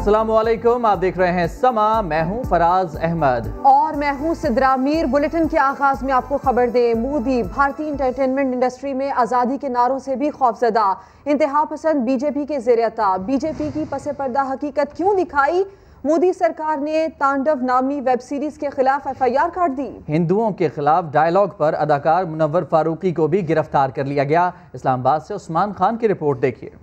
अस्सलामुअलैकुम, आप देख रहे हैं समा। मैं हूं फराज अहमद और मैं हूं सिद्रा मीर। बुलेटिन के आगाज में आपको खबर दें, मोदी भारतीय एंटरटेनमेंट इंडस्ट्री में आज़ादी के नारों से भी खौफजदा। इंतहा पसंद बीजेपी के ज़ेर-ए-अता बीजेपी की पसे पर्दा हकीकत क्यों दिखाई? मोदी सरकार ने तांडव नामी वेब सीरीज के खिलाफ FIR काट दी। हिंदुओं के खिलाफ डायलॉग पर अदाकार मुनव्वर फारूकी को भी गिरफ्तार कर लिया गया। इस्लामाबाद से उस्मान खान की रिपोर्ट देखिए।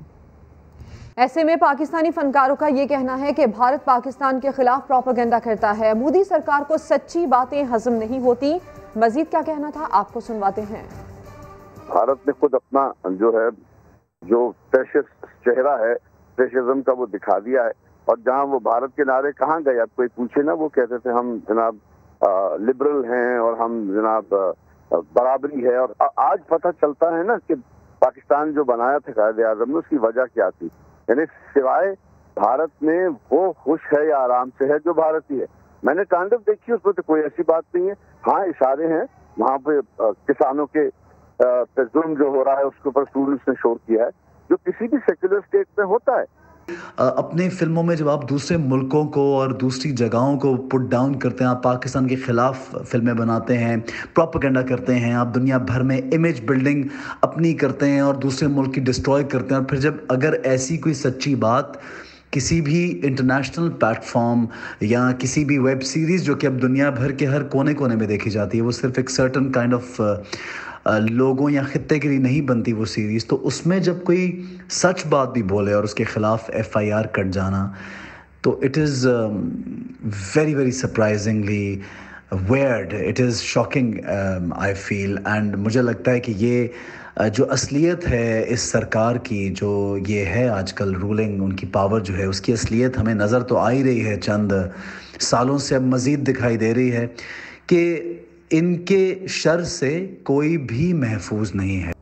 ऐसे में पाकिस्तानी फनकारों का ये कहना है कि भारत पाकिस्तान के खिलाफ प्रोपेगेंडा करता है। मोदी सरकार को सच्ची बातें हजम नहीं होती। मजीद क्या कहना था, आपको सुनवाते हैं। भारत ने खुद अपना जो फैशिस्ट चेहरा है, फैशिज्म का, वो दिखा दिया है। और जहां वो भारत के नारे कहाँ गए, अब कोई पूछे ना, वो कहते थे हम जनाब लिबरल हैं और हम जनाब बराबरी है। और आज पता चलता है ना कि पाकिस्तान जो बनाया था कायदे आज़म ने, उसकी वजह क्या थी। यानी सिवाय भारत में वो खुश है या आराम से है जो भारतीय है। मैंने तांडव देखी, उसमें तो कोई ऐसी बात नहीं है। हाँ, इशारे हैं वहाँ पे किसानों के जुल्म जो हो रहा है उसके ऊपर स्टूडेंट्स ने शोर किया है, जो किसी भी सेक्युलर स्टेट में होता है। अपने फिल्मों में जब आप दूसरे मुल्कों को और दूसरी जगहों को पुट डाउन करते हैं, आप पाकिस्तान के ख़िलाफ़ फिल्में बनाते हैं, प्रोपेगेंडा करते हैं, आप दुनिया भर में इमेज बिल्डिंग अपनी करते हैं और दूसरे मुल्क की डिस्ट्रॉय करते हैं। और फिर जब अगर ऐसी कोई सच्ची बात किसी भी इंटरनेशनल प्लेटफॉर्म या किसी भी वेब सीरीज़ जो कि अब दुनिया भर के हर कोने कोने में देखी जाती है, वो सिर्फ एक सर्टन काइंड ऑफ लोगों या खित्ते के लिए नहीं बनती वो सीरीज़, तो उसमें जब कोई सच बात भी बोले और उसके ख़िलाफ़ FIR कट जाना, तो it is very very surprisingly weird, it is shocking I feel. And मुझे लगता है कि ये जो असलियत है इस सरकार की, जो ये है आजकल रूलिंग, उनकी पावर जो है, उसकी असलियत हमें नज़र तो आ ही रही है, चंद सालों से अब मज़ीद दिखाई दे रही है कि इनके शर से कोई भी महफूज नहीं है।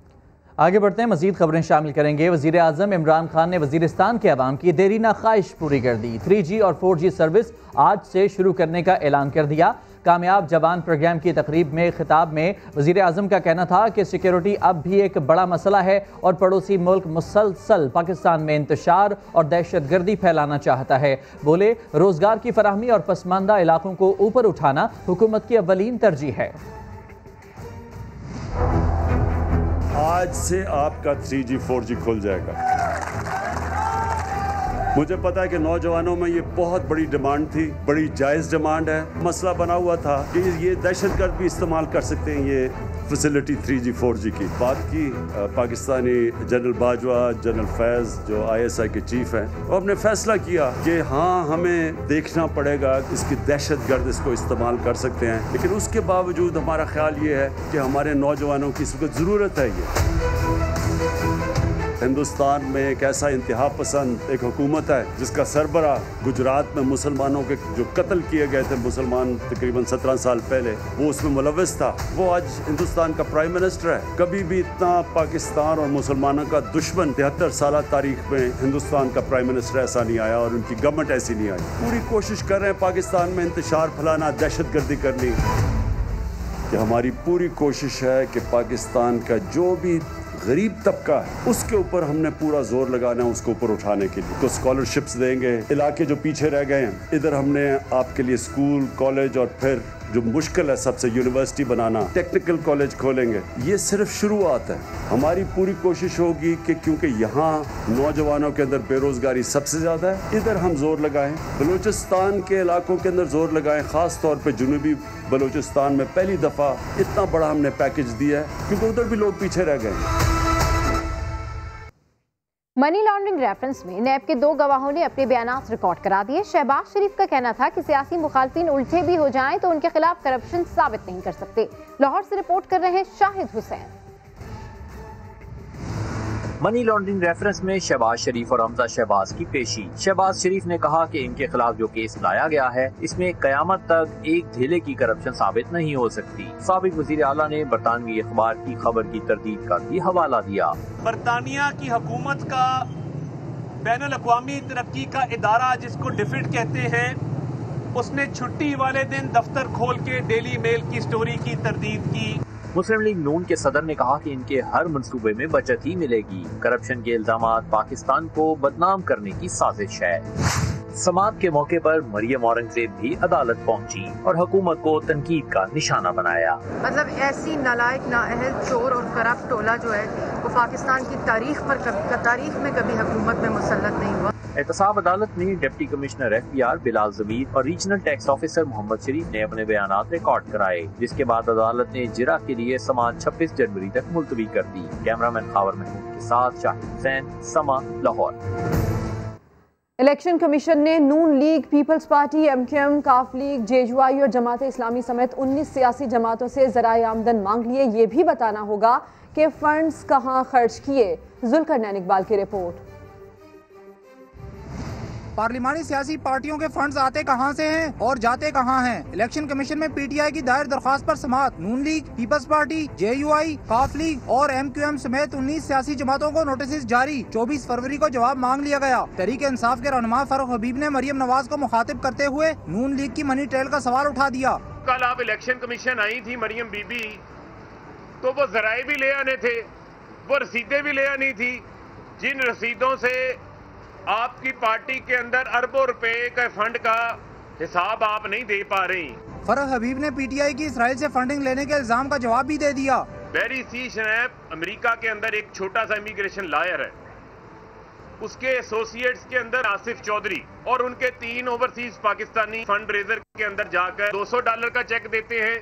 आगे बढ़ते हैं, मजीद खबरें शामिल करेंगे। वज़ीर आज़म इमरान खान ने वज़ीरिस्तान के अवाम की देरीना ख्वाहिश पूरी कर दी। 3G और 4G सर्विस आज से शुरू करने का ऐलान कर दिया। कामयाब जवान प्रोग्राम की तकरीब में खिताब में वज़ीर आज़म का कहना था कि सिक्योरिटी अब भी एक बड़ा मसला है और पड़ोसी मुल्क मुसलसल पाकिस्तान में इंतशार और दहशतगर्दी फैलाना चाहता है। बोले, रोज़गार की फराहमी और पसमानदा इलाकों को ऊपर उठाना हुकूमत की अव्वलीन तरजीह है। आज से आपका 3G 4G खुल जाएगा। मुझे पता है कि नौजवानों में ये बहुत बड़ी डिमांड थी, बड़ी जायज़ डिमांड है। मसला बना हुआ था कि ये दहशतगर्द भी इस्तेमाल कर सकते हैं ये फैसिलिटी 3G 4G की। बात की पाकिस्तानी जनरल बाजवा, जनरल फैज़ जो ISI के चीफ हैं, वो हमने फैसला किया कि हाँ, हमें देखना पड़ेगा, इसकी दहशतगर्द इसको इस्तेमाल कर सकते हैं। लेकिन उसके बावजूद हमारा ख्याल ये है कि हमारे नौजवानों की इसको ज़रूरत है। ये हिंदुस्तान में एक ऐसा इंतहा पसंद एक हुकूमत है जिसका सरबरा गुजरात में मुसलमानों के जो कत्ल किए गए थे मुसलमान तकरीबन 17 साल पहले, वो उसमें मुलव्वस था। वो आज हिंदुस्तान का प्राइम मिनिस्टर है। कभी भी इतना पाकिस्तान और मुसलमानों का दुश्मन 73 साल तारीख में हिंदुस्तान का प्राइम मिनिस्टर ऐसा नहीं आया और उनकी गवर्नमेंट ऐसी नहीं आई। पूरी कोशिश कर रहे हैं पाकिस्तान में इंतशार फैलाना, दहशतगर्दी करनी। कि हमारी पूरी कोशिश है कि पाकिस्तान का जो भी गरीब तबका है उसके ऊपर हमने पूरा जोर लगाना है, उसके ऊपर उठाने के लिए। तो स्कॉलरशिप्स देंगे, इलाके जो पीछे रह गए हैं इधर हमने आपके लिए स्कूल, कॉलेज और फिर जो मुश्किल है सबसे यूनिवर्सिटी बनाना, टेक्निकल कॉलेज खोलेंगे। ये सिर्फ शुरुआत है। हमारी पूरी कोशिश होगी कि क्योंकि यहाँ नौजवानों के अंदर बेरोजगारी सबसे ज़्यादा है, इधर हम जोर लगाएं, बलूचिस्तान के इलाकों के अंदर जोर लगाएं, ख़ास तौर पे जुनूबी बलूचिस्तान में पहली दफ़ा इतना बड़ा हमने पैकेज दिया है क्योंकि उधर भी लोग पीछे रह गए। मनी लॉन्ड्रिंग रेफरेंस में नैब के 2 गवाहों ने अपने बयानात रिकॉर्ड करा दिए। शहबाज शरीफ का कहना था कि सियासी मुखालफिन उल्टे भी हो जाएं तो उनके खिलाफ करप्शन साबित नहीं कर सकते। लाहौर से रिपोर्ट कर रहे हैं Shahid Hussain. Money laundering reference में शहबाज शरीफ और हमजा शहबाज की पेशी। शहबाज शरीफ ने कहा कि इनके खिलाफ जो केस लाया गया है इसमें कयामत तक एक धेले की करप्शन साबित नहीं हो सकती। साबिक वजीर आला ने बरतानवी अखबार की खबर की तरदीद का भी हवाला दिया। बरतानिया की हुकूमत का बैनुल अक़वामी तरक्की का इदारा जिसको डिफिड कहते हैं, उसने छुट्टी वाले दिन दफ्तर खोल के डेली मेल की स्टोरी की तरदीद की। मुस्लिम लीग नून के सदर ने कहा कि इनके हर मंसूबे में बचत ही मिलेगी। करप्शन के इल्जामात पाकिस्तान को बदनाम करने की साजिश है। समात के मौके पर मरियम औरंगजेब भी अदालत पहुंची और हुकूमत को तनकीद का निशाना बनाया। मतलब ऐसी नालायक, नाअहल, चोर और करप्ट टोला जो है वो पाकिस्तान की तारीख में कभी हुकूमत में मुसल्लत नहीं हुआ। एहतसाब अदालत में डिप्टी कमिश्नर FBR बिलाल ज़मीर और रीजनल टैक्स ऑफिसर मोहम्मद शरीफ ने अपने बयानात रिकॉर्ड कराए, जिसके बाद अदालत ने जिरा के लिए समात 26 जनवरी तक मुलतवी कर दी। कैमरामैन खावर महमूद के साथ शाहिद हुसैन, समा, लाहौर। इलेक्शन कमीशन ने नून लीग, पीपल्स पार्टी, MQM, काफ लीग, JUI और जमात इस्लामी समेत 19 सियासी जमातों से ज़राए आमदन मांग लिए। ये भी बताना होगा कि फंड्स कहाँ खर्च किए। जुल्करनैन इकबाल की रिपोर्ट। पार्लिमानी सियासी पार्टियों के फंड्स आते कहां से हैं और जाते कहां हैं। इलेक्शन कमीशन में PTI की दायर दरख्वास्त पर समात, नून लीग, पीपल्स पार्टी, JUI, काफ लीग और MQM समेत 19 सियासी जमातों को नोटिस जारी। 24 फरवरी को जवाब मांग लिया गया। तहरीक इंसाफ के रहनुमा फारूक हबीब ने मरियम नवाज को मुखातिब करते हुए नून लीग की मनी ट्रेल का सवाल उठा दिया। कल आप इलेक्शन कमीशन आई थी मरियम बीबी, तो वो जराए भी ले आने थे, वो रसीदें भी ले आनी थी, जिन रसीदों से आपकी पार्टी के अंदर अरबों रुपए के फंड का हिसाब आप नहीं दे पा रही। फारूक हबीब ने PTI की इसराइल से फंडिंग लेने के इल्जाम का जवाब भी दे दिया। बैरी सी शनैप अमेरिका के अंदर एक छोटा सा इमिग्रेशन लॉयर है, उसके एसोसिएट्स के अंदर आसिफ चौधरी और उनके 3 ओवरसीज पाकिस्तानी फंड रेजर के अंदर जाकर $200 का चेक देते हैं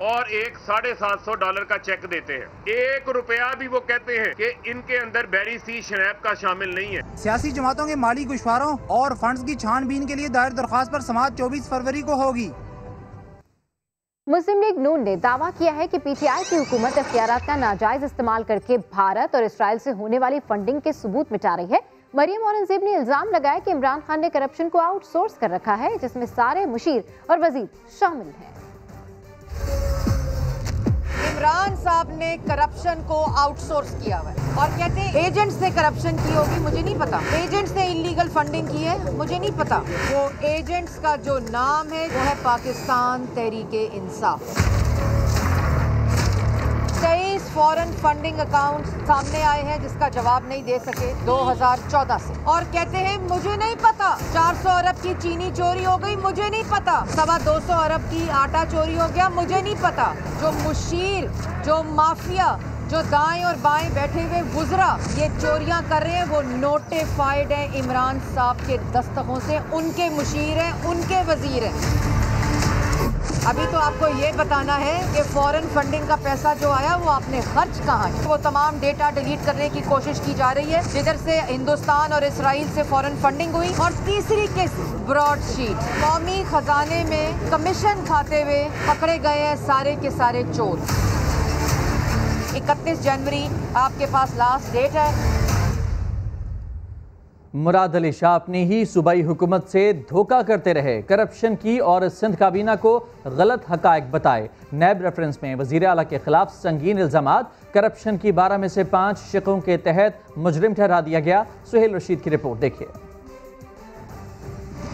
और एक $750 का चेक देते हैं। 1 रुपया भी वो कहते हैं कि इनके अंदर बैरी सी शनैप का शामिल नहीं है। सियासी जमातों के माली गुश्वारों और फंड्स की छानबीन के लिए दायर दरख्वास्त पर समात 24 फरवरी को होगी। मुस्लिम लीग नून ने दावा किया है कि PTI की हुकूमत इख्तियारात का नाजायज इस्तेमाल करके भारत और इसराइल से होने वाली फंडिंग के सबूत मिटा रही है। मरियम औरंगजेब ने इल्जाम लगाया कि इमरान खान ने करप्शन को आउटसोर्स कर रखा है, जिसमें सारे मुशीर और वजीर शामिल हैं। इमरान साहब ने करप्शन को आउटसोर्स किया हुआ है और कहते हैं एजेंट्स ने करप्शन की होगी, मुझे नहीं पता। एजेंट्स ने इलीगल फंडिंग की है, मुझे नहीं पता। वो एजेंट्स का जो नाम है वो है Pakistan Tehreek-e Insaf. 23 foreign funding account सामने आए हैं जिसका जवाब नहीं दे सके 2014 से, और कहते हैं मुझे नहीं पता। 400 अरब की चीनी चोरी हो गई, मुझे नहीं पता। 225 अरब की आटा चोरी हो गया, मुझे नहीं पता। जो मुशीर, जो माफिया, जो दाएं और बाएं बैठे हुए वुज़रा ये चोरियां कर रहे हैं, वो नोटिफाइड है इमरान साहब के दस्तकों से। उनके मुशीर हैं, उनके वजीर हैं। अभी तो आपको ये बताना है कि फॉरेन फंडिंग का पैसा जो आया वो आपने खर्च कहाँ है। वो तमाम डेटा डिलीट करने की कोशिश की जा रही है जिधर से हिंदुस्तान और इसराइल से फॉरेन फंडिंग हुई। और तीसरी किस्त ब्रॉडशीट, कौमी खजाने में कमीशन खाते हुए पकड़े गए हैं सारे के सारे चोर। 31 जनवरी आपके पास लास्ट डेट है। मुराद अली शाह अपनी ही सूबाई हुकूमत से धोखा करते रहे, करप्शन की और सिंध काबीना को गलत हकायक बताए। नैब रेफरेंस में वजीर आला के खिलाफ संगीन इल्जामात, करप्शन की 12 में से 5 शिकों के तहत मुजरिम ठहरा दिया गया। सुहेल रशीद की रिपोर्ट देखिए।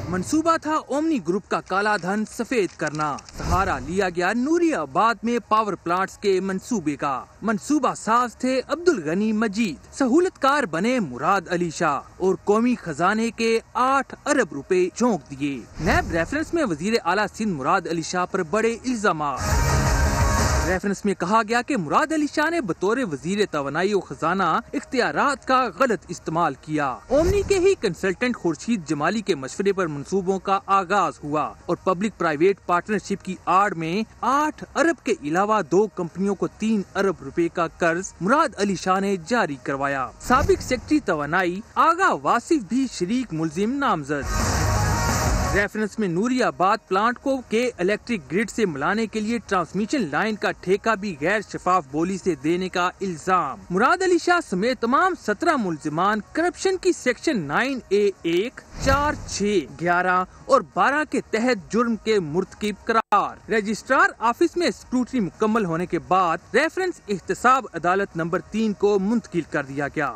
मंसूबा था ओमनी ग्रुप का काला धन सफेद करना। सहारा लिया गया नूरियाबाद में पावर प्लांट्स के मंसूबे का। मंसूबा साज थे अब्दुल गनी मजीद, सहूलतकार बने मुराद अली शाह और कौमी खजाने के 8 अरब रुपए झोंक दिए। नैब रेफरेंस में वजीर आला सिंध मुराद अली शाह पर बड़े इल्जामात। रेफरेंस में कहा गया कि मुराद अली शाह ने बतौर वजीर तवानाई और खजाना इख्तियारात का गलत इस्तेमाल किया। ओमनी के ही कंसल्टेंट खुर्शीद जमाली के मशवरे पर मंसूबों का आगाज हुआ और पब्लिक प्राइवेट पार्टनरशिप की आड़ में 8 अरब के अलावा 2 कंपनियों को 3 अरब रुपए का कर्ज मुराद अली शाह ने जारी करवाया। साबिक सेक्रेटरी तवानाई आगा वासिफ भी शरीक मुलजिम नामजद। रेफरेंस में नूरियाबाद प्लांट को के इलेक्ट्रिक ग्रिड से मिलाने के लिए ट्रांसमिशन लाइन का ठेका भी गैर शफाफ बोली से देने का इल्जाम। मुराद अली शाह समेत तमाम 17 मुलजिमान करप्शन की सेक्शन 9A1, 4, 6, 11 और 12 के तहत जुर्म के मुर्तकिब करार। रजिस्ट्रार ऑफिस में स्क्रूटनी मुकम्मल होने के बाद रेफरेंस एहतसाब अदालत नंबर 3 को मुंतकिल कर दिया गया।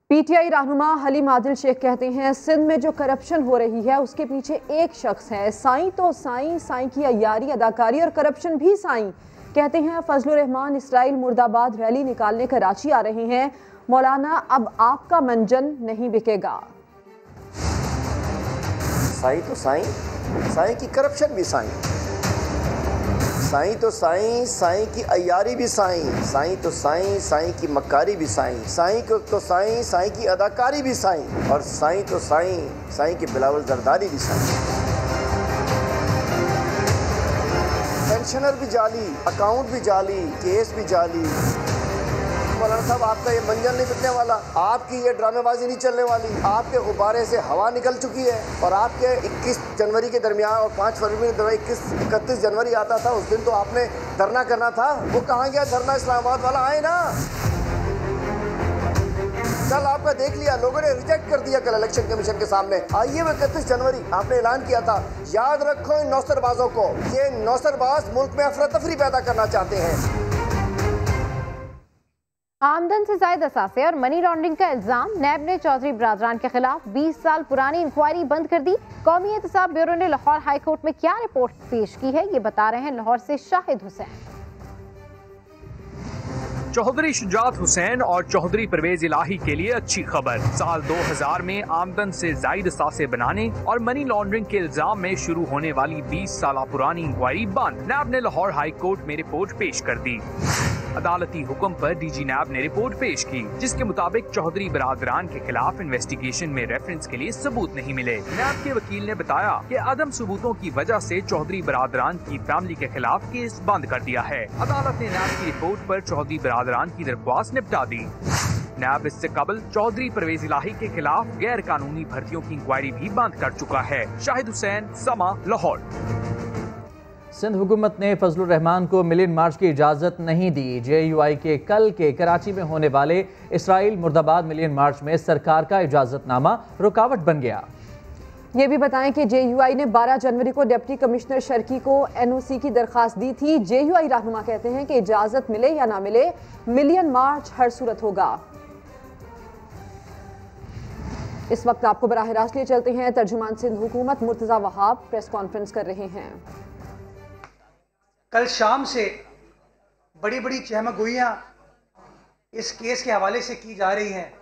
PTI रहनुमा हलीम आदिल शेख कहते हैं सिंध में जो करप्शन हो रही है उसके पीछे एक शख्स है। साईं तो साईं, साईं की अयारी, अदाकारी और करप्शन भी साईं। कहते हैं फजलुर रहमान इसराइल मुर्दाबाद रैली निकालने कराची आ रहे हैं। मौलाना अब आपका मंजन नहीं बिकेगा। साईं तो साईं, साईं की करप्शन भी साईं, साईं तो साईं, साईं की अय्यारी भी साईं, साईं तो साईं, साईं की मक्कारी भी साईं, साईं को तो साईं, साईं की अदाकारी भी साईं, और साईं तो साईं, साईं की बिलावल जरदारी भी साईं। पेंशनर भी जाली, अकाउंट भी जाली, केस भी जाली। मौलाना साहब, आपका ये मंजर नहीं बिकने वाला, आपकी ये ड्रामेबाजी नहीं चलने वाली, आपके गुब्बारे से हवा निकल चुकी है। और आपके 21 जनवरी के दरमियान और 5 फरवरी में 31 जनवरी आता था, उस दिन तो आपने धरना करना था। वो कहाँ गया धरना? इस्लामाबाद वाला आए ना, कल आपका देख लिया, लोगों ने रिजेक्ट कर दिया कल इलेक्शन कमीशन के सामने। आइए, 31 जनवरी आपने ऐलान किया था। याद रखो इन नौसरबाजों को, ये नौसरबाज मुल्क में अफरा तफरी पैदा करना चाहते हैं। आमदन से जायद असासे और मनी लॉन्ड्रिंग का इल्जाम, नैब ने चौधरी बरादरान के खिलाफ 20 साल पुरानी इंक्वायरी बंद कर दी। कौमी एहतसाब ब्यूरो ने लाहौर हाई कोर्ट में क्या रिपोर्ट पेश की है, ये बता रहे हैं लाहौर से शाहिद हुसैन। चौधरी शुजात हुसैन और चौधरी परवेज इलाही के लिए अच्छी खबर। साल 2000 में आमदन से जायद असासे बनाने और मनी लॉन्ड्रिंग के इल्जाम में शुरू होने वाली 20 साल पुरानी इंक्वायरी बंद। नैब ने लाहौर हाई कोर्ट में रिपोर्ट पेश कर दी। अदालती हुक्म पर डीजी नैब ने रिपोर्ट पेश की, जिसके मुताबिक चौधरी बरादरान के खिलाफ इन्वेस्टिगेशन में रेफरेंस के लिए सबूत नहीं मिले। नैब के वकील ने बताया कि अदम सबूतों की वजह से चौधरी बरादरान की फैमिली के खिलाफ केस बंद कर दिया है। अदालत ने नैब की रिपोर्ट पर चौधरी बरादरान की दरख्वास्त निपटा दी। नैब इससे कबल चौधरी परवेज इलाही के खिलाफ गैर कानूनी भर्तियों की इंक्वायरी भी बंद कर चुका है। शाहिद हुसैन, समा, लाहौर। सिंध हुकूमत ने फजलुर रहमान को मिलियन मार्च की इजाज़त नहीं दी। JUI के कल के कराची में होने वाले इसराइल मुर्दाबाद मिलियन मार्च में सरकार का इजाज़तनामा रुकावट बन गया। ये भी बताएं कि JUI ने 12 जनवरी को डिप्टी कमिश्नर शर्की को NOC की दरखास्त दी थी। JUI रहनुमा कहते हैं कि इजाज़त मिले या ना मिले, मिलियन मार्च हर सूरत होगा। इस वक्त आपको बराह रास्त लिए चलते हैं। तर्जुमान सिंध हुकूमत मुर्तज़ा वहाब प्रेस कॉन्फ्रेंस कर रहे हैं। कल शाम से बड़ी बड़ी चहमगोइयाँ इस केस के हवाले से की जा रही हैं।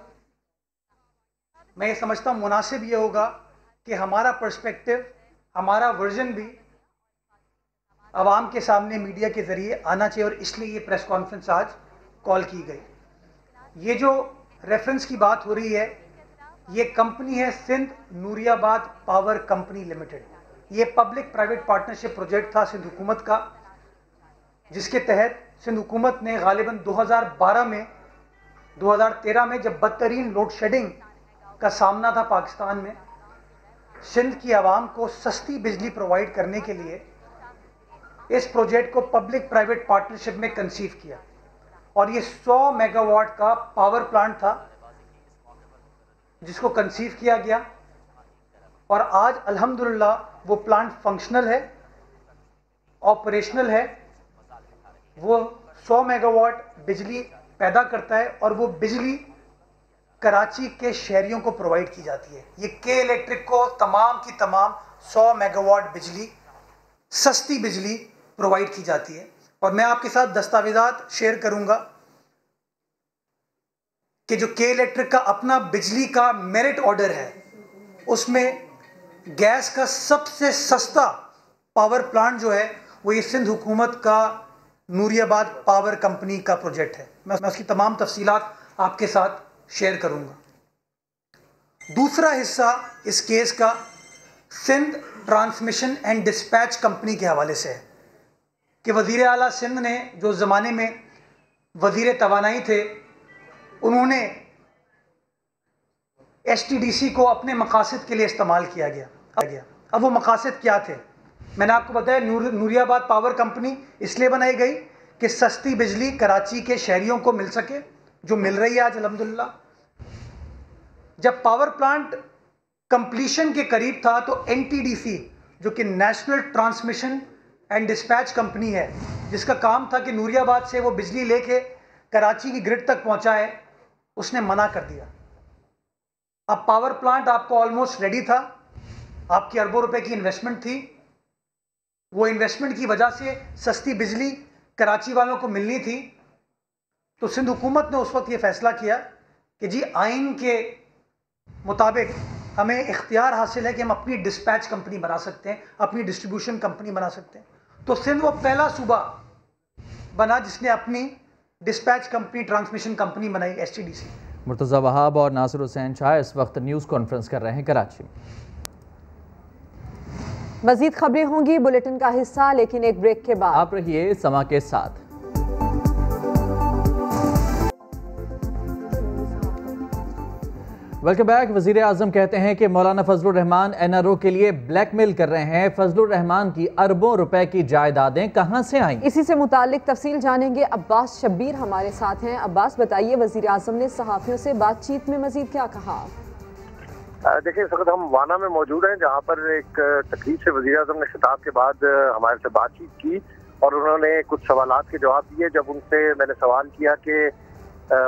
मैं ये समझता हूँ मुनासिब ये होगा कि हमारा पर्सपेक्टिव, हमारा वर्जन भी आवाम के सामने मीडिया के ज़रिए आना चाहिए, और इसलिए ये प्रेस कॉन्फ्रेंस आज कॉल की गई। ये जो रेफरेंस की बात हो रही है, ये कंपनी है Sindh Nooriabad power company limited. ये पब्लिक प्राइवेट पार्टनरशिप प्रोजेक्ट था सिंध हुकूमत का, जिसके तहत सिंध हुकूमत ने गालिबन 2012 में 2013 में जब बदतरीन लोड शेडिंग का सामना था पाकिस्तान में, सिंध की आवाम को सस्ती बिजली प्रोवाइड करने के लिए इस प्रोजेक्ट को पब्लिक प्राइवेट पार्टनरशिप में कंसीव किया। और ये 100 मेगावाट का पावर प्लांट था जिसको कंसीव किया गया, और आज अल्हम्दुलिल्लाह वो प्लांट फंक्शनल है, ऑपरेशनल है। वो 100 मेगावाट बिजली पैदा करता है और वो बिजली कराची के शहरियों को प्रोवाइड की जाती है। ये के इलेक्ट्रिक को तमाम की तमाम 100 मेगावाट बिजली, सस्ती बिजली प्रोवाइड की जाती है। और मैं आपके साथ दस्तावेजात शेयर करूंगा कि जो के इलेक्ट्रिक का अपना बिजली का मेरिट ऑर्डर है, उसमें गैस का सबसे सस्ता पावर प्लांट जो है वो ये सिंध हुकूमत का नूरियाबाद पावर कंपनी का प्रोजेक्ट है। मैं उसकी तमाम तफसीलात आपके साथ शेयर करूंगा। दूसरा हिस्सा इस केस का Sindh transmission and dispatch company के हवाले से है कि वज़ीर आला सिंध ने, जो ज़माने में वज़ीर तवानाई थे, उन्होंने STDC को अपने मकासद के लिए इस्तेमाल किया गया। अब वो मकासद क्या थे? मैंने आपको बताया नूरियाबाद पावर कंपनी इसलिए बनाई गई कि सस्ती बिजली कराची के शहरियों को मिल सके, जो मिल रही है आज अल्हम्दुलिल्लाह। जब पावर प्लांट कंप्लीशन के करीब था तो NTDC, जो कि national transmission and dispatch company है, जिसका काम था कि नूरियाबाद से वो बिजली लेके कराची की ग्रिड तक पहुंचाए, उसने मना कर दिया। अब पावर प्लांट आपको ऑलमोस्ट रेडी था, आपकी अरबों रुपए की इन्वेस्टमेंट थी, वो इन्वेस्टमेंट की वजह से सस्ती बिजली कराची वालों को मिलनी थी। तो सिंध हुकूमत ने उस वक्त ये फैसला किया कि जी आइन के मुताबिक हमें इख्तियार हासिल है कि हम अपनी डिस्पैच कंपनी बना सकते हैं, अपनी डिस्ट्रीब्यूशन कंपनी बना सकते हैं। तो सिंध वो पहला सूबा बना जिसने अपनी डिस्पैच कंपनी, ट्रांसमिशन कंपनी बनाई, STDC। मुर्तज़ा वहाब और नासिर हुसैन शाह इस वक्त न्यूज़ कॉन्फ्रेंस कर रहे हैं कराची में। मजीद खबरें होंगी बुलेटिन का हिस्सा, लेकिन एक ब्रेक के बाद। आप रहिए समा के साथ। Welcome back. वज़ीर आज़म कहते हैं कि मौलाना फजलुर रहमान NRO के लिए ब्लैकमेल कर रहे हैं। फजलुर रहमान की अरबों रुपए की जायदादें कहां से आईं? इसी से मुतालिक तफसील जानेंगे। अब्बास शब्बीर हमारे साथ हैं। अब्बास, बताइए, वज़ीर आज़म ने सहाफ़ियों से बातचीत में मजीद क्या कहा? देखिए, इस वक्त हम वाना में मौजूद हैं, जहाँ पर एक तकरीब से वज़ीर आज़म ने खिताब के बाद हमारे से बातचीत की और उन्होंने कुछ सवालात के जवाब दिए। जब उनसे मैंने सवाल किया कि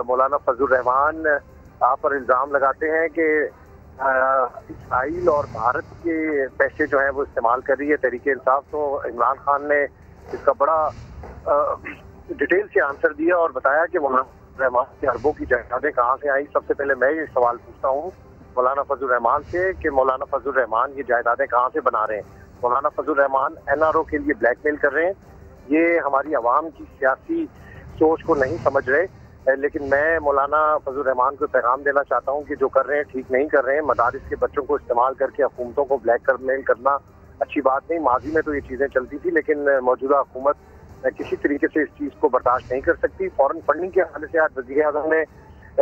मौलाना फजलुर रहमान आप पर इल्ज़ाम लगाते हैं कि इसराइल और भारत के पैसे जो हैं वो इस्तेमाल कर रही है तहरीक इंसाफ, तो इमरान खान ने इसका बड़ा डिटेल से आंसर दिया और बताया कि मौलाना रहमान की अरबों की जायदादें कहाँ से आई। सबसे पहले मैं ये सवाल पूछता हूँ मौलाना फजलुर रहमान से कि मौलाना फजलुर रहमान ये जायदादें कहाँ से बना रहे हैं? मौलाना फजलुर रहमान NRO के लिए ब्लैकमेल कर रहे हैं। ये हमारी आवाम की सियासी सोच को नहीं समझ रहे, लेकिन मैं मौलाना फजलुर रहमान को पैगाम देना चाहता हूँ कि जो कर रहे हैं ठीक नहीं कर रहे हैं। मदारिस के बच्चों को इस्तेमाल करके हुकूमतों को ब्लैकमेल करना अच्छी बात नहीं। माजी में तो ये चीज़ें चलती थी, लेकिन मौजूदा हुकूमत किसी तरीके से इस चीज़ को बर्दाश्त नहीं कर सकती। फॉरेन फंडिंग के हवाले से आज वज़ीर आज़म ने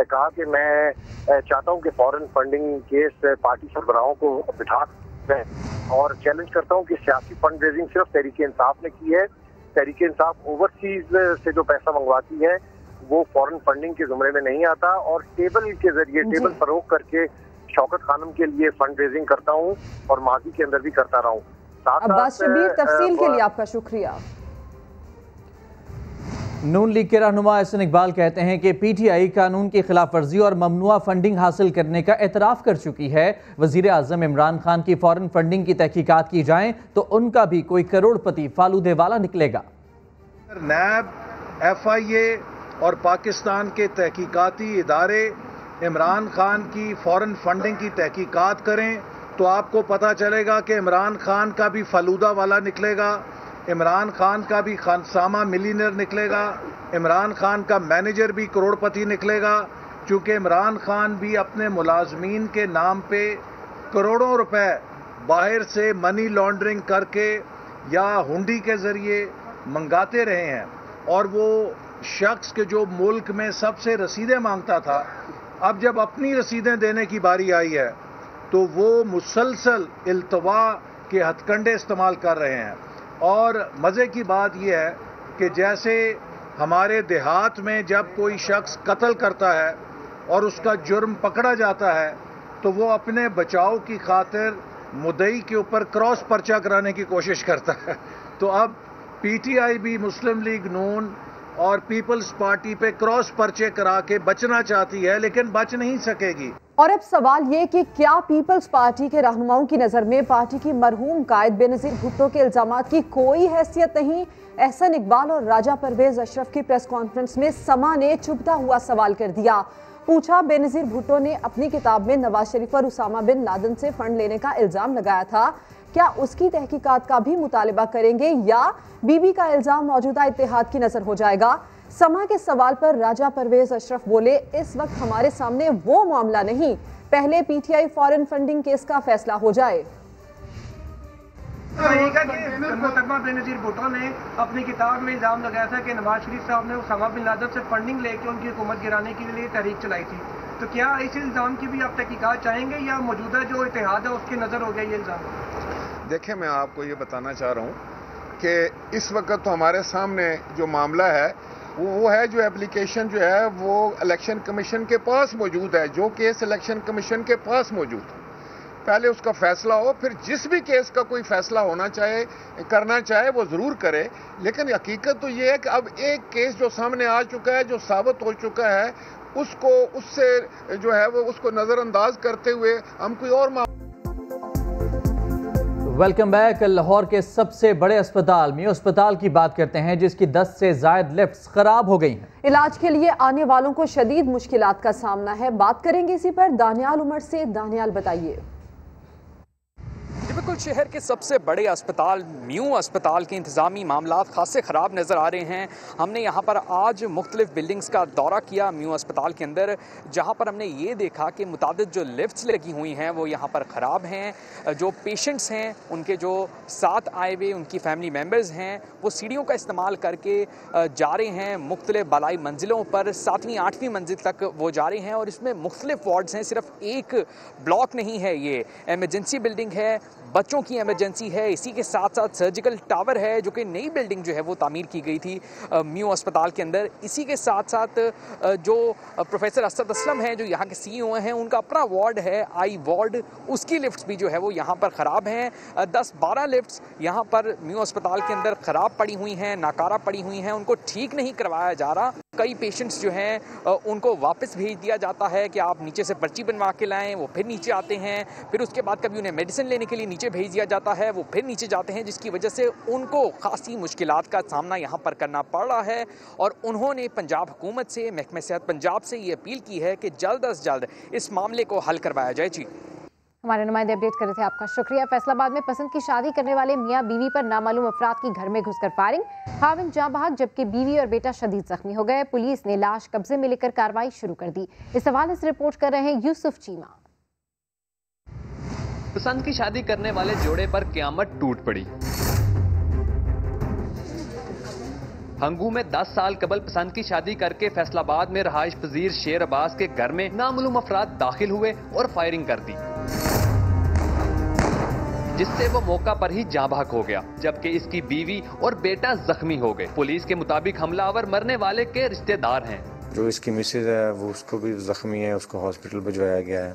कहा कि मैं चाहता हूँ कि फॉरेन फंडिंग केस पार्टी सरबराहों को बिठा और चैलेंज करता हूँ कि सियासी फंड रेजिंग सिर्फ तहरीक इंसाफ ने की है। तहरीक इंसाफ ओवरसीज से जो पैसा मंगवाती है वो फॉरेन फंडिंग के जुमरे में नहीं आता और टेबल के जरिए टेबल फरोख करके शौकत खानम के लिए फंड रेजिंग करता हूँ और माजी के अंदर भी करता रहा हूँ। अब्बास शब्बीर, तफसील के लिए आपका शुक्रिया। नून लीग के रहनुमा एहसन इकबाल कहते हैं कि PTI कानून की खिलाफ वर्जी और ममनुआ फंडिंग हासिल करने का एतराफ़ कर चुकी है। वज़ीर आज़म इमरान खान की फॉरेन फंडिंग की तहकीकात की जाए तो उनका भी कोई करोड़पति फालूदे वाला निकलेगा। नैब, FIA और पाकिस्तान के तहकीकाती इदारे इमरान खान की फॉरेन फंडिंग की तहकीकात करें तो आपको पता चलेगा कि इमरान खान का भी फलूदा वाला निकलेगा, इमरान खान का भी खानसामा मिलीनियर निकलेगा, इमरान खान का मैनेजर भी करोड़पति निकलेगा, क्योंकि इमरान खान भी अपने मुलाजमीन के नाम पे करोड़ों रुपए बाहर से मनी लॉन्ड्रिंग करके या हुंडी के ज़रिए मंगाते रहे हैं। और वो शख्स के जो मुल्क में सबसे रसीदें मांगता था, अब जब अपनी रसीदें देने की बारी आई है तो वो मुसलसल इल्तवा के हथकंडे इस्तेमाल कर रहे हैं। और मज़े की बात यह है कि जैसे हमारे देहात में जब कोई शख्स कत्ल करता है और उसका जुर्म पकड़ा जाता है तो वो अपने बचाव की खातिर मुद्दई के ऊपर क्रॉस पर्चा कराने की कोशिश करता है। तो अब PTI भी मुस्लिम लीग नून और पीपल्स पार्टी पे क्रॉस पर्चे करा के बचना चाहती है, लेकिन बच नहीं सकेगी। और अब सवाल ये कि क्या पीपल्स पार्टी के रहनुमाओं की नज़र में पार्टी की मरहूम कायद बेनज़ीर भुट्टो के इल्ज़ामात की कोई हैसियत नहीं? एहसन इकबाल और राजा परवेज अशरफ की प्रेस कॉन्फ्रेंस में समा ने चुभता हुआ सवाल कर दिया। पूछा, बेनज़ीर भुट्टो ने अपनी किताब में नवाज शरीफ और उसामा बिन लादेन से फंड लेने का इल्ज़ाम लगाया था, क्या उसकी तहकीकात का भी मुतालिबा करेंगे या बीबी का इल्ज़ाम मौजूदा इत्तेहाद की नज़र हो जाएगा? समा के सवाल पर राजा परवेज अशरफ बोले, इस वक्त हमारे सामने वो मामला नहीं, पहले PTI फॉरेन फंडिंग केस का फैसला हो जाए। मुकदमा बेनज़ीर भुट्टो ने अपनी किताब में इल्ज़ाम लगाया था कि नवाज शरीफ साहब ने उसामा बिन लादेन से फंडिंग लेकर उनकी हुकूमत गिराने के लिए तहरीक चलाई थी, तो क्या इस इल्ज़ाम की भी आप तहकीकात चाहेंगे या मौजूदा जो इत्तेहाद है उसकी नज़र हो गया ये इल्ज़ाम? देखिए, मैं आपको ये बताना चाह रहा हूँ कि इस वक्त तो हमारे सामने जो मामला है वो है जो एप्लीकेशन जो है वो इलेक्शन कमीशन के पास मौजूद है, जो केस इलेक्शन कमीशन के पास मौजूद है। पहले उसका फैसला हो, फिर जिस भी केस का कोई फैसला होना चाहे, करना चाहे वो ज़रूर करे। लेकिन हकीकत तो ये है कि अब एक केस जो सामने आ चुका है, जो साबित हो चुका है, उससे जो है वो उसको नज़रअंदाज करते हुए हम कोई और वेलकम बैक। लाहौर के सबसे बड़े अस्पताल में अस्पताल की बात करते हैं जिसकी 10 से ज़ायद लिफ्ट्स खराब हो गई हैं। इलाज के लिए आने वालों को शदीद मुश्किलात का सामना है। बात करेंगे इसी पर दानियाल उमर से। दानियाल, बताइए। बिल्कुल शहर के सबसे बड़े अस्पताल म्यू अस्पताल के इंतज़ामी मामलात खासे ख़राब नज़र आ रहे हैं। हमने यहाँ पर आज मुख्तलिफ बिल्डिंग्स का दौरा किया म्यू अस्पताल के अंदर, जहाँ पर हमने ये देखा कि मुतादिद जो लिफ्ट्स लगी हुई हैं वो यहाँ पर ख़राब हैं। जो पेशेंट्स हैं उनके जो साथ आए हुए उनकी फैमिली मेम्बर्स हैं वो सीढ़ियों का इस्तेमाल करके जा रहे हैं मुख्तलिफ बालाई मंजिलों पर, 7वीं 8वीं मंजिल तक वो जा रहे हैं। और इसमें मुख्तलिफ वार्ड्स हैं, सिर्फ एक ब्लॉक नहीं है, ये एमरजेंसी बिल्डिंग है, बच्चों की एमरजेंसी है, इसी के साथ साथ सर्जिकल टावर है जो कि नई बिल्डिंग जो है वो तामीर की गई थी म्यू अस्पताल के अंदर। इसी के साथ साथ जो प्रोफेसर असद असलम हैं जो यहाँ के CEO हैं, उनका अपना वार्ड है आई वार्ड, उसकी लिफ्ट्स भी जो है वो यहाँ पर ख़राब हैं। 10-12 लिफ्ट्स यहाँ पर म्यू अस्पताल के अंदर ख़राब पड़ी हुई हैं, नाकारा पड़ी हुई हैं, उनको ठीक नहीं करवाया जा रहा। कई पेशेंट्स जो हैं उनको वापस भेज दिया जाता है कि आप नीचे से पर्ची बनवा के लाएं, वो फिर नीचे आते हैं, फिर उसके बाद कभी उन्हें मेडिसिन लेने के लिए नीचे भेज दिया जाता है, वो फिर नीचे जाते हैं, जिसकी वजह से उनको खासी मुश्किलात का सामना यहाँ पर करना पड़ रहा है। और उन्होंने पंजाब हुकूमत से, महकमे सेहत पंजाब से ये अपील की है कि जल्द अज जल्द इस मामले को हल करवाया जाए। जी, हमारे नुमाइंदे अपडेट कर रहे थे, आपका शुक्रिया। फैसलाबाद में पसंद की शादी करने वाले मियां बीवी पर नामालूम अफराद की घर में घुसकर फायरिंग, खाविंद जाँ बहक जबकि बीवी और बेटा शदीद जख्मी हो गए। पुलिस ने लाश कब्जे में लेकर कार्रवाई शुरू कर दी। इस हवाले से रिपोर्ट कर रहे हैं यूसुफ चीमा। पसंद की शादी करने वाले जोड़े पर क़यामत टूट पड़ी। हंगू में 10 साल कबल पसंद की शादी करके फैसलाबाद में रहाइश पजीर शेर अब्बास के घर में नामालूम अफराद दाखिल हुए और फायरिंग कर दी, जिससे वो मौका पर ही जाँ बहक हो गया, जबकि इसकी बीवी और बेटा जख्मी हो गए। पुलिस के मुताबिक हमलावर मरने वाले के रिश्तेदार हैं। जो इसकी मिसेज है वो उसको भी जख्मी है, उसको हॉस्पिटल भिजवाया गया है।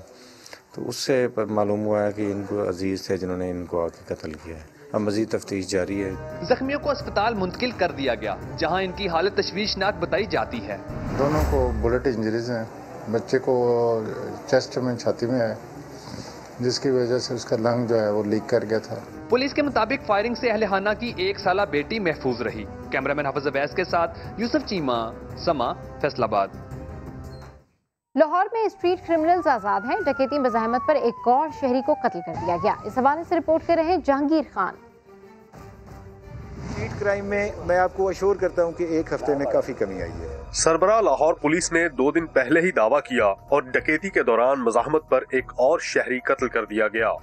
तो उससे मालूम हुआ है कि इनको अजीज थे जिन्होंने इनको आके कत्ल किया है। अब मजीद तफ्तीश जारी है। जख्मियों को अस्पताल मुंतकिल कर दिया गया, जहां इनकी हालत तशवीशनाक बताई जाती है। दोनों को बुलेट इंजरीज हैं। बच्चे को चेस्ट में, छाती में है, जिसकी वजह से उसका लंग जो है वो लीक कर गया था। पुलिस के मुताबिक फायरिंग से अहलहाना की 1 साला बेटी महफूज रही। कैमरामैन हाफिज अवैस के साथ यूसुफ चीमा, समा, फैसलाबाद। लाहौर में स्ट्रीट क्रिमिनल्स आजाद हैं। डकैती मज़ाहमत पर एक और शहरी को कत्ल कर दिया गया। इस हवाले से रिपोर्ट कर रहे हैं जहांगीर खान। स्ट्रीट क्राइम में मैं आपको अश्योर करता हूं कि 1 हफ्ते में काफी कमी आई है। सरबराह लाहौर पुलिस ने 2 दिन पहले ही दावा किया और डकैती के दौरान मज़ाहमत पर एक और शहरी कत्ल कर दिया गया।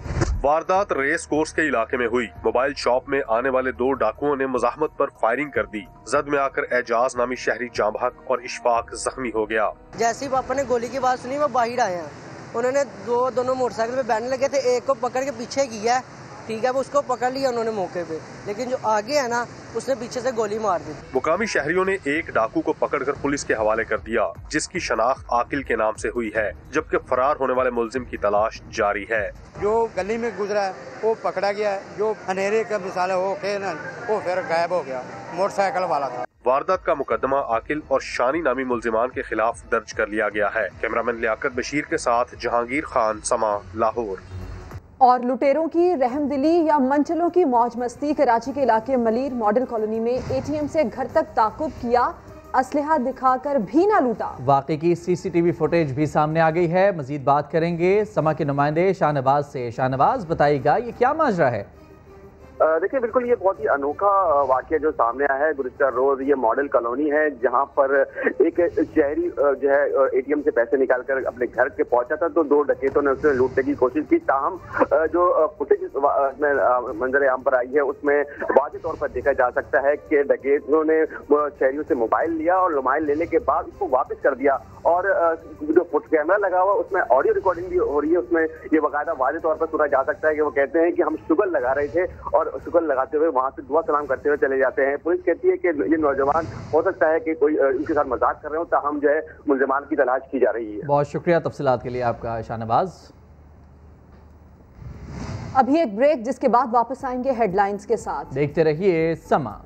वारदात रेस कोर्स के इलाके में हुई। मोबाइल शॉप में आने वाले 2 डाकुओं ने मज़ाहमत पर फायरिंग कर दी। जद में आकर एजाज नामी शहरी जाँ बहक और इशफाक जख्मी हो गया। जैसे ही पापा ने गोली की आवाज सुनी वो बाहर आए हैं। उन्होंने दोनों मोटरसाइकिल पे बैठने लगे थे, एक को पकड़ के पीछे किया, ठीक है, वो उसको पकड़ लिया उन्होंने मौके पे, लेकिन जो आगे है ना उसने पीछे से गोली मार दी। मुकामी शहरियों ने एक डाकू को पकड़कर पुलिस के हवाले कर दिया, जिसकी शनाख्त आकिल के नाम से हुई है, जबकि फरार होने वाले मुलजिम की तलाश जारी है। जो गली में गुजरा है वो पकड़ा गया है, जो अंधेरे का मिसाल हो के ना वो फिर गायब हो गया, मोटरसाइकिल वाला था। वारदात का मुकदमा आकिल और शानी नामी मुलजिमान के खिलाफ दर्ज कर लिया गया है। कैमरामैन लियाकत बशीर के साथ जहांगीर खान, समा, लाहौर। और लुटेरों की रहमदिली या मंचलों की मौज मस्ती। कराची के इलाके मलीर मॉडल कॉलोनी में ATM से घर तक ताकुब किया, असलहा दिखाकर भी ना लूटा। वाकई की CCTV फुटेज भी सामने आ गई है। मजीद बात करेंगे समा के नुमाइंदे शाहनवाज से। शाहनवाज, बताइएगा ये क्या माजरा है? देखिए, बिल्कुल ये बहुत ही अनोखा वाकया जो सामने आया है। गुलिस्तान रोड ये मॉडल कॉलोनी है, जहां पर एक शहरी जो है ATM से पैसे निकालकर अपने घर के पहुंचा था, तो 2 डकैतों ने उसे लूटने की कोशिश की। ताहम जो फुटेज में मंजर आम पर आई है उसमें वाज़ेह तौर पर देखा जा सकता है कि डकैतों ने शहरियों से मोबाइल लिया और मोबाइल लेने के बाद उसको वापस कर दिया। और जो फुट कैमरा लगा हुआ उसमें ऑडियो रिकॉर्डिंग भी हो रही है। उसमें ये बाकायदा वाज़ेह तौर पर सुना जा सकता है कि वो कहते हैं कि हम शुगर लगा रहे थे और शुगर लगाते हुए वहां से दुआ सलाम करते हुए चले जाते हैं। पुलिस कहती है कि ये नौजवान हो सकता है कि कोई उनके साथ मजाक कर रहे हो, ताहम जो है मुलजिमान की तलाश की जा रही है। बहुत शुक्रिया तफसीलात के लिए आपका शाहनवाज। अभी एक ब्रेक, जिसके बाद वापस आएंगे हेडलाइंस के साथ। देखते रहिए समा।